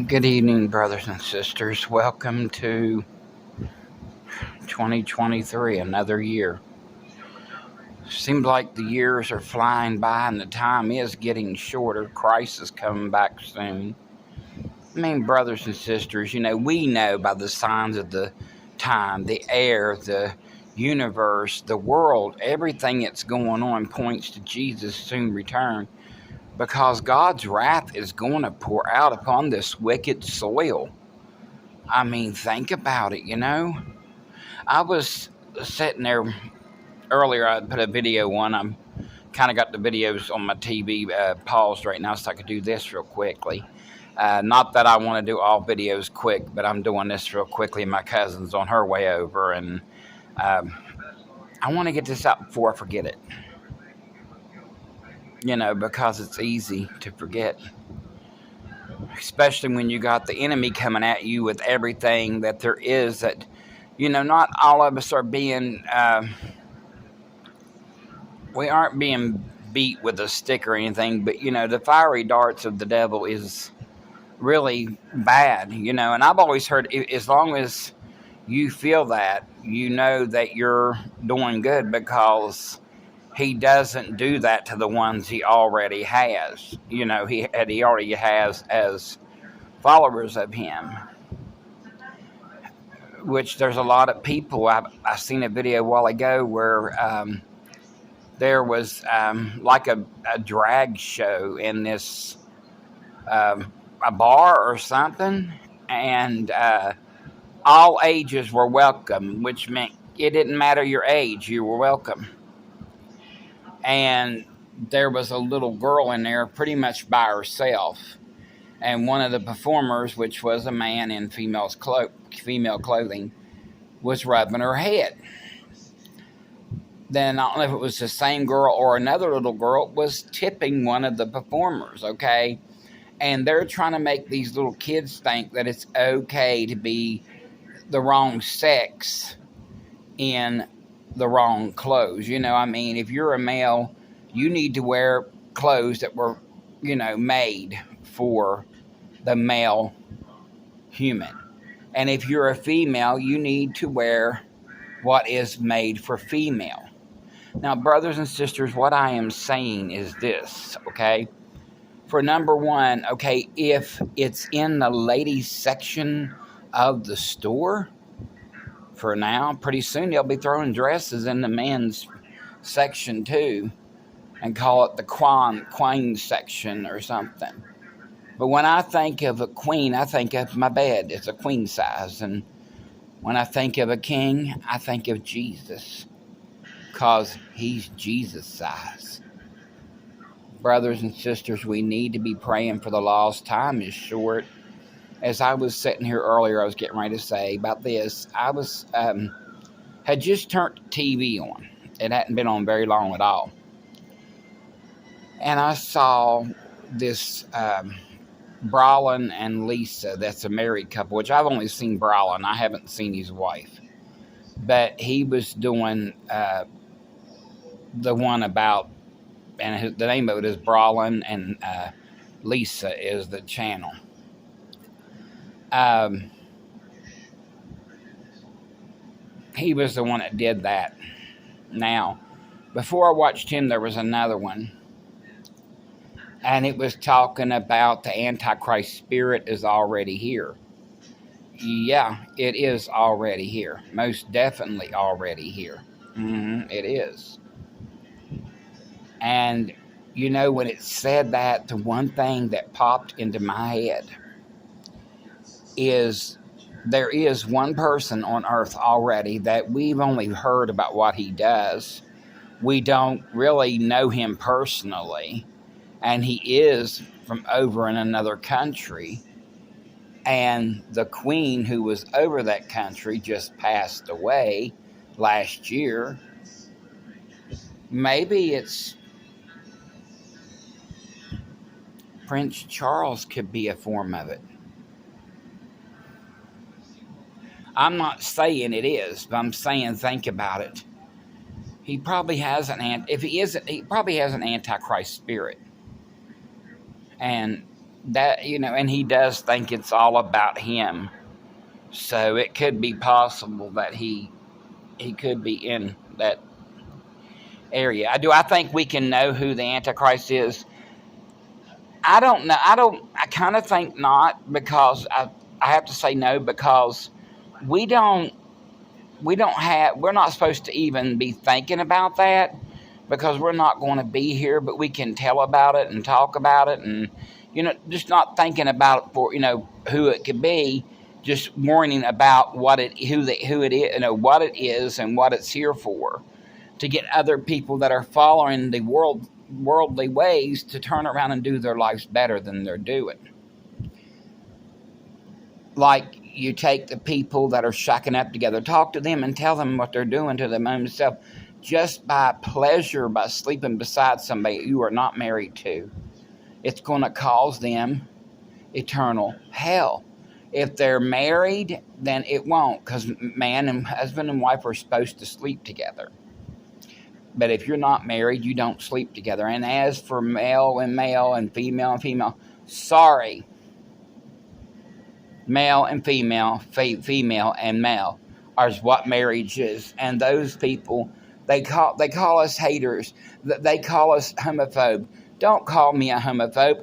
Good evening, brothers and sisters. Welcome to 2023, another year. Seems like the years are flying by and the time is getting shorter. Christ is coming back soon. Brothers and sisters, we know by the signs of the time, the air, the universe, the world, everything that's going on points to Jesus' soon return, because God's wrath is going to pour out upon this wicked soil. Think about it, I was sitting there earlier. I put a video on. I'm kind of got the videos on my TV paused right now so I could do this real quickly. Not that I want to do all videos quick, but I'm doing this real quickly. My cousin's on her way over, and I want to get this out before I forget it. Because it's easy to forget. Especially when you got the enemy coming at you with everything that there is that, not all of us are being, we aren't being beat with a stick or anything, but, the fiery darts of the devil is really bad, and I've always heard, as long as you feel that, that you're doing good, because he doesn't do that to the ones he already has. He already has as followers of him. Which there's a lot of people. I seen a video a while ago where there was like a drag show in this a bar or something, and all ages were welcome, which meant it didn't matter your age, you were welcome. And there was a little girl in there pretty much by herself. And one of the performers, which was a man in female clothing, was rubbing her head. Then, I don't know if it was the same girl or another little girl, was tipping one of the performers, okay? And they're trying to make these little kids think that it's okay to be the wrong sex in the wrong clothes. If you're a male, you need to wear clothes that were, made for the male human. And if you're a female, you need to wear what is made for female. Now, brothers and sisters, what I am saying is this, okay? For number one, okay, if it's in the ladies section of the store, for now, pretty soon they'll be throwing dresses in the men's section too, and call it the queen section or something. But when I think of a queen, I think of my bed. It's a queen size. And when I think of a king, I think of Jesus, because he's Jesus size. Brothers and sisters, we need to be praying for the lost. Time is short. As I was sitting here earlier, I was getting ready to say about this. I was had just turned the TV on. It hadn't been on very long at all. And I saw this Brolin and Lisa, that's a married couple, which I've only seen Brolin. I haven't seen his wife. But he was doing the one about, and the name of it is Brolin, and Lisa is the channel. He was the one that did that. Now, before I watched him, there was another one, and it was talking about the Antichrist spirit is already here. Yeah, it is already here. Most definitely already here. It is. And, when it said that, the one thing that popped into my head is there is one person on earth already that we've only heard about what he does. We don't really know him personally, and he is from over in another country, and the queen who was over that country just passed away last year. Maybe it's Prince Charles could be a form of it. I'm not saying it is, but I'm saying think about it. He probably has he probably has an Antichrist spirit. And that, and he does think it's all about him. So it could be possible that he could be in that area. I think we can know who the Antichrist is? I don't know. I kind of think not, because I have to say no, because we don't we're not supposed to even be thinking about that, because we're not going to be here, but we can tell about it and talk about it, and just not thinking about it for who it could be, just warning about who it is, what it is and what it's here for, to get other people that are following the worldly ways to turn around and do their lives better than they're doing. Like, you take the people that are shacking up together, talk to them and tell them what they're doing to them own self, just by pleasure, by sleeping beside somebody you are not married to. It's going to cause them eternal hell. If they're married, then it won't, because husband and wife are supposed to sleep together. But if you're not married, you don't sleep together. And as for male and male and female, sorry. Male and female, female and male is what marriage is. And those people, they call us haters. They call us homophobe. Don't call me a homophobe.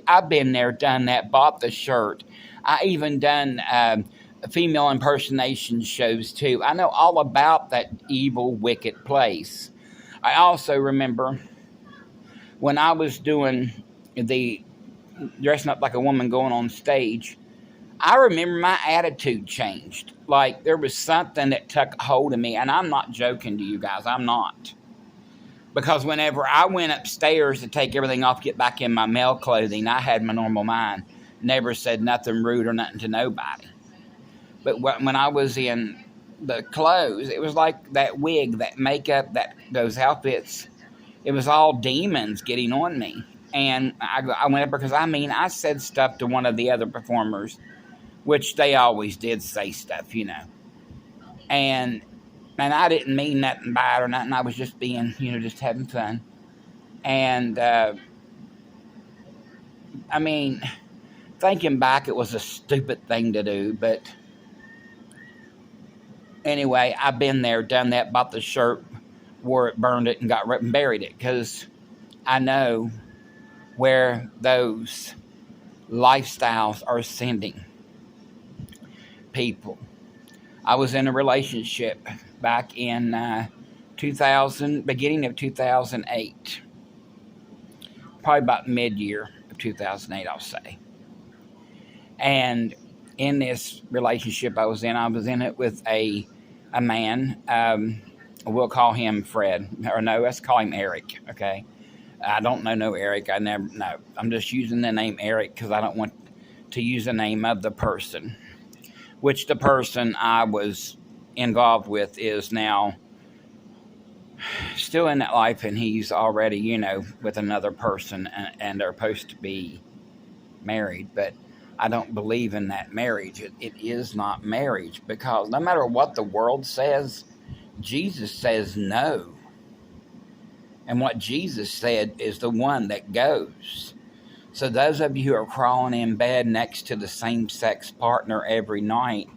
I've been there, done that, bought the shirt. I even done female impersonation shows too. I know all about that evil, wicked place. I also remember when I was doing the dressing up like a woman going on stage, I remember my attitude changed. Like, there was something that took hold of me, and I'm not joking to you guys. I'm not. Because whenever I went upstairs to take everything off, get back in my male clothing, I had my normal mind. Never said nothing rude or nothing to nobody. But when I was in the clothes, it was like that wig, that makeup, those outfits. It was all demons getting on me. And I went up because, I said stuff to one of the other performers, which they always did say stuff, And I didn't mean nothing bad or nothing. I was just being, just having fun. And, thinking back, it was a stupid thing to do. But anyway, I've been there, done that, bought the shirt, wore it, burned it, and buried it. Because I know where those lifestyles are sending people. I was in a relationship back in 2000, beginning of 2008. Probably about mid-year of 2008, I'll say. And in this relationship I was in it with a man. We'll call him Fred. Or no, let's call him Eric, okay? I don't know no Eric. I'm just using the name Eric because I don't want to use the name of the person. Which the person I was involved with is now still in that life, and he's already, with another person, and they're supposed to be married. But I don't believe in that marriage. It is not marriage, because no matter what the world says, Jesus says no. And what Jesus said is the one that goes. So those of you who are crawling in bed next to the same-sex partner every night,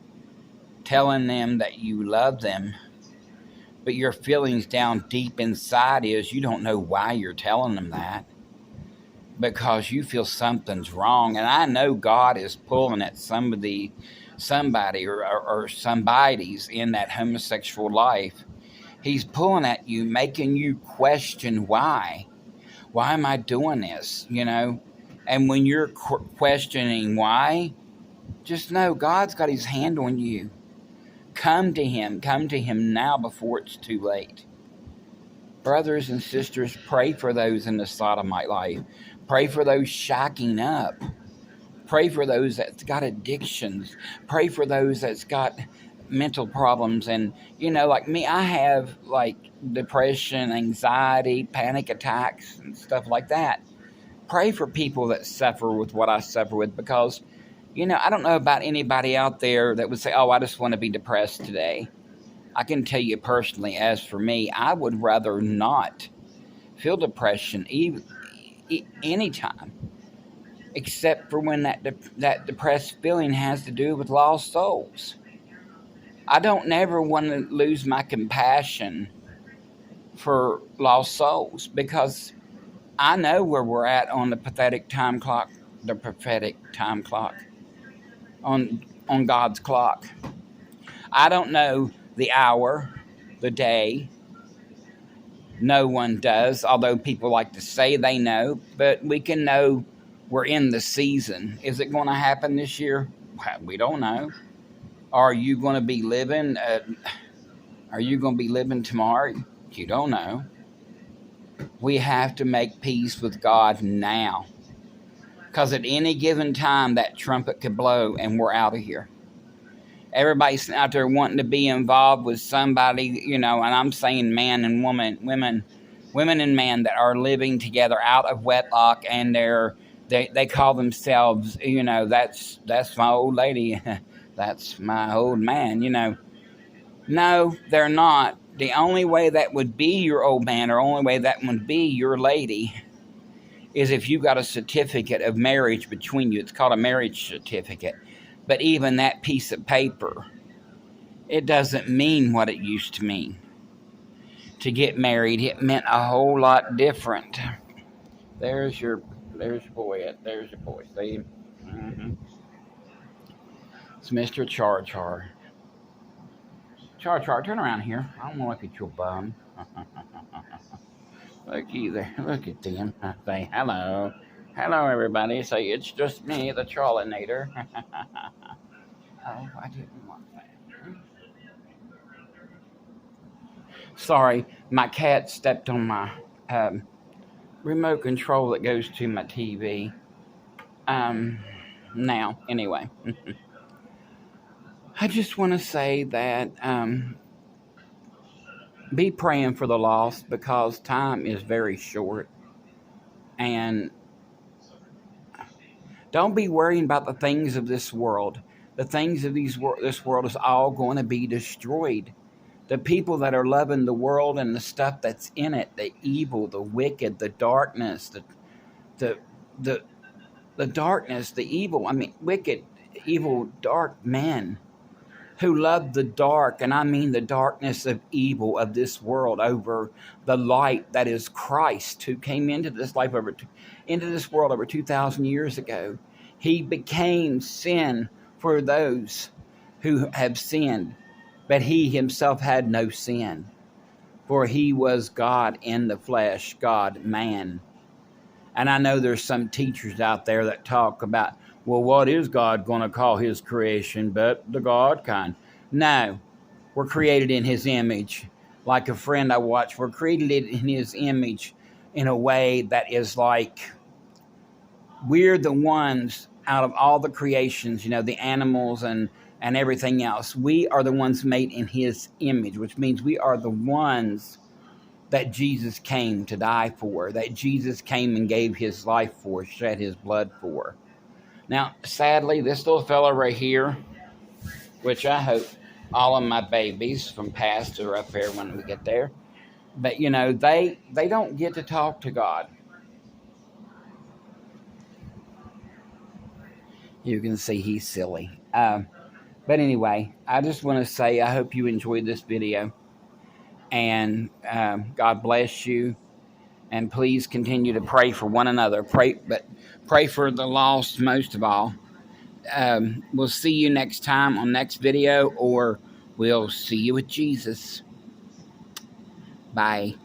telling them that you love them, but your feelings down deep inside is you don't know why you're telling them that, because you feel something's wrong. And I know God is pulling at somebody or somebody's in that homosexual life. He's pulling at you, making you question why. Why am I doing this? And when you're questioning why, just know God's got his hand on you. Come to him. Come to him now before it's too late. Brothers and sisters, pray for those in the sodomite life. Pray for those shacking up. Pray for those that's got addictions. Pray for those that's got mental problems. And, like me, I have depression, anxiety, panic attacks, and stuff like that. Pray for people that suffer with what I suffer with, because, I don't know about anybody out there that would say, oh, I just want to be depressed today. I can tell you personally, as for me, I would rather not feel depression anytime. except for when that depressed feeling has to do with lost souls. I don't never want to lose my compassion for lost souls because I know where we're at on the prophetic time clock, on God's clock. I don't know the hour, the day. No one does, although people like to say they know, but we can know we're in the season. Is it going to happen this year? We don't know. Are you going to be living? Are you going to be living tomorrow? You don't know. We have to make peace with God now. Because at any given time, that trumpet could blow and we're out of here. Everybody's out there wanting to be involved with somebody, and I'm saying man and woman and man that are living together out of wedlock, and they call themselves, that's my old lady, that's my old man, No, they're not. The only way that would be your old man, or only way that would be your lady, is if you got a certificate of marriage between you. It's called a marriage certificate. But even that piece of paper, it doesn't mean what it used to mean. To get married, it meant a whole lot different. There's your boy. There's your boy. See? Mm-hmm. It's Mr. Char Char. Char Char, turn around here. I don't want to look at your bum. Look either. Look at them. I say hello. Hello, everybody. Say it's just me, the Charlinator. Oh, I didn't want that. Sorry, my cat stepped on my remote control that goes to my TV. Now, anyway. I just want to say that be praying for the lost, because time is very short. And don't be worrying about the things of this world. The things of this world is all going to be destroyed. The people that are loving the world and the stuff that's in it, the evil, the wicked, the darkness, the darkness, the evil, wicked, evil, dark men who love the dark, and I mean the darkness of evil of this world over the light that is Christ, who came into this world over 2,000 years ago. He became sin for those who have sinned, but he himself had no sin, for he was God in the flesh, God man. And I know there's some teachers out there that talk about, well, what is God going to call his creation but the God kind? No, we're created in his image. Like a friend I watched, we're created in his image in a way that is like, we're the ones out of all the creations, the animals and everything else. We are the ones made in his image, which means we are the ones that Jesus came to die for, that Jesus came and gave his life for, shed his blood for. Now, sadly, this little fella right here, which I hope all of my babies from past are up there when we get there, but, they don't get to talk to God. You can see he's silly. But anyway, I just want to say I hope you enjoyed this video. And God bless you. And please continue to pray for one another. Pray for the lost most of all. We'll see you next time on next video, or we'll see you with Jesus. Bye.